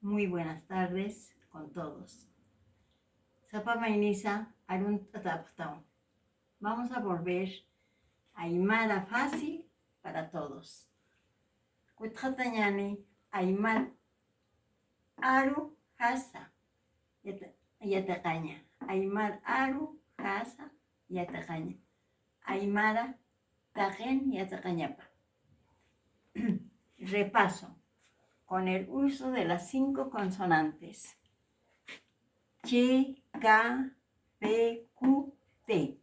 Muy buenas tardes con todos. Sapa Mainisa Arun Tataptao. Vamos a volver a Aymara fácil para todos. Kutjatañani Aymar Aru Hasa Yataqaña. Aymar Aru Hasa Yataqaña. Aymara Tajen Yataqañapa. Repaso con el uso de las 5 consonantes. Ch, K, P, Q, T.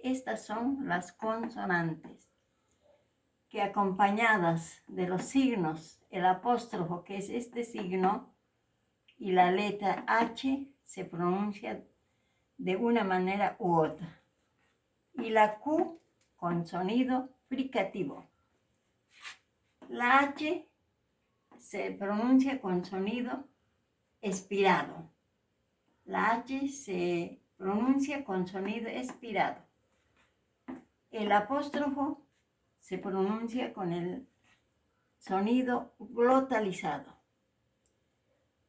Estas son las consonantes que, acompañadas de los signos, el apóstrofo, que es este signo, y la letra H, se pronuncia de una manera u otra. Y la Q con sonido fricativo. La H se pronuncia con sonido expirado. La H se pronuncia con sonido expirado. El apóstrofo se pronuncia con el sonido glotalizado.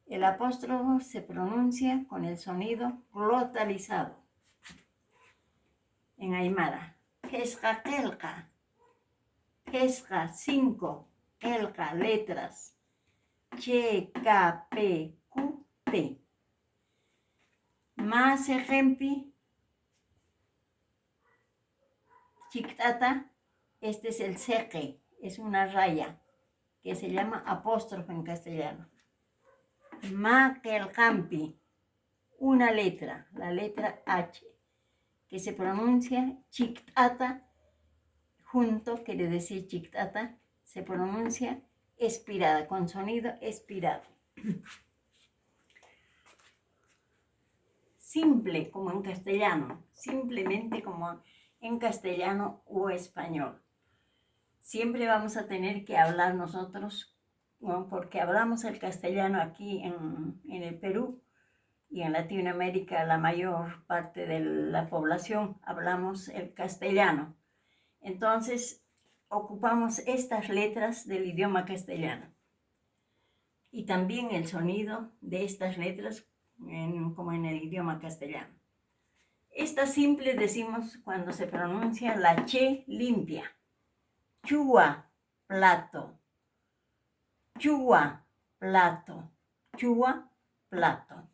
El apóstrofo se pronuncia con el sonido glotalizado. En Aymara. Pesca, kelka. Pesca, 5. Kelka, letras. Che, K, P, Q, T. Más ejemplo, chiktata, este es el seque, es una raya que se llama apóstrofo en castellano. Ma kelkampi, una letra, la letra H, que se pronuncia chiktata, junto quiere decir chiktata, se pronuncia expirada, con sonido expirado. Simple como en castellano, simplemente como en castellano o español. Siempre vamos a tener que hablar nosotros, ¿no? Porque hablamos el castellano aquí en el Perú y en Latinoamérica, la mayor parte de la población hablamos el castellano. Entonces, ocupamos estas letras del idioma castellano y también el sonido de estas letras como en el idioma castellano. Esta simple decimos cuando se pronuncia la che limpia. Chua, plato. Chua, plato. Chua, plato.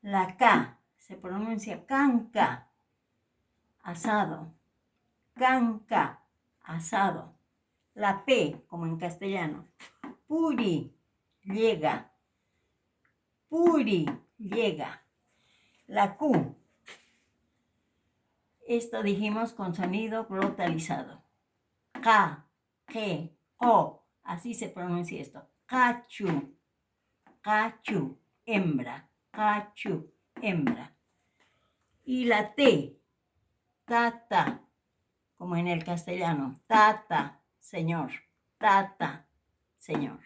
La K se pronuncia canca, asado. Canca, asado. La P, como en castellano. Puri, llega. Puri, llega. La Q, esto dijimos con sonido glotalizado. K, G, O, así se pronuncia esto. Cachu, cachu, hembra. Cachu, hembra. Y la T, tata, como en el castellano. Tata, señor. Tata, señor.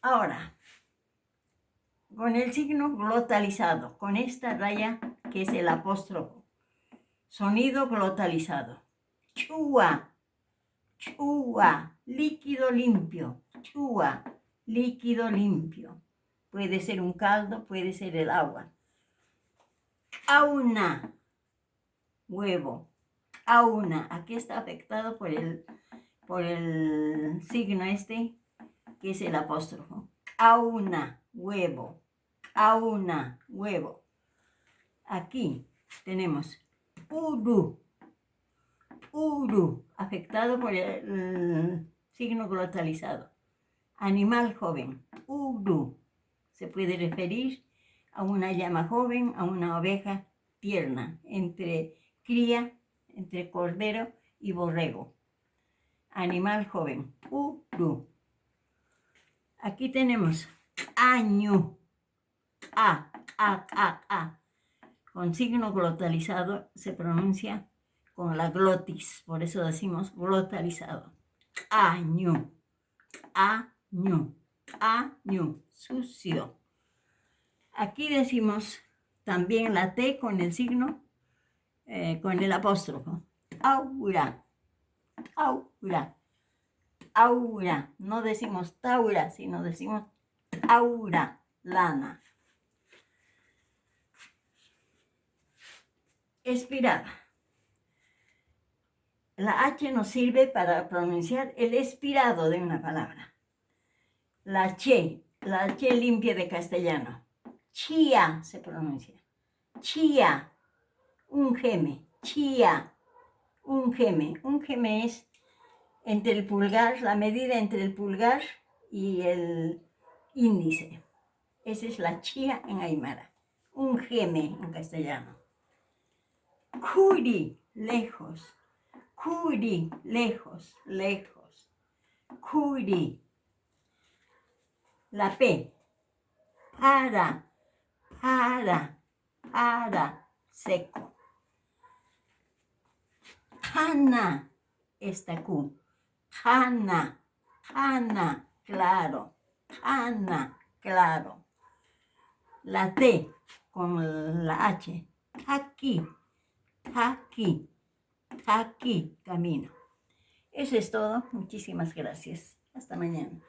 Ahora, con el signo glotalizado, con esta raya que es el apóstrofo. Sonido glotalizado. Chua, chua, líquido limpio. Chua, líquido limpio. Puede ser un caldo, puede ser el agua. Auna, huevo. Auna, aquí está afectado por el signo este, que es el apóstrofo. Auna, huevo. Auna, huevo. Aquí tenemos uru, uru, afectado por el signo glotalizado. Animal joven, uru, se puede referir a una llama joven, a una oveja tierna, entre cría, entre cordero y borrego. Animal joven, uru. Aquí tenemos año, a, con signo glotalizado se pronuncia con la glotis, por eso decimos glotalizado. Año, año, año, sucio. Aquí decimos también la T con el signo, con el apóstrofo. Aura, aura. aura. No decimos taura, sino decimos aura, lana. Expirada. La H nos sirve para pronunciar el expirado de una palabra. La H limpia de castellano. Chía se pronuncia. Chía, un geme. Chía, un geme. Un geme es entre el pulgar, la medida entre el pulgar y el índice. Esa es la chía en aymara. Un geme en castellano. Curi, lejos. Curi, lejos, lejos. Curi. La P. Para, seco. Jana, esta Q. Jana, claro. Jana, claro. La T con la H. Aquí, camino. Eso es todo. Muchísimas gracias. Hasta mañana.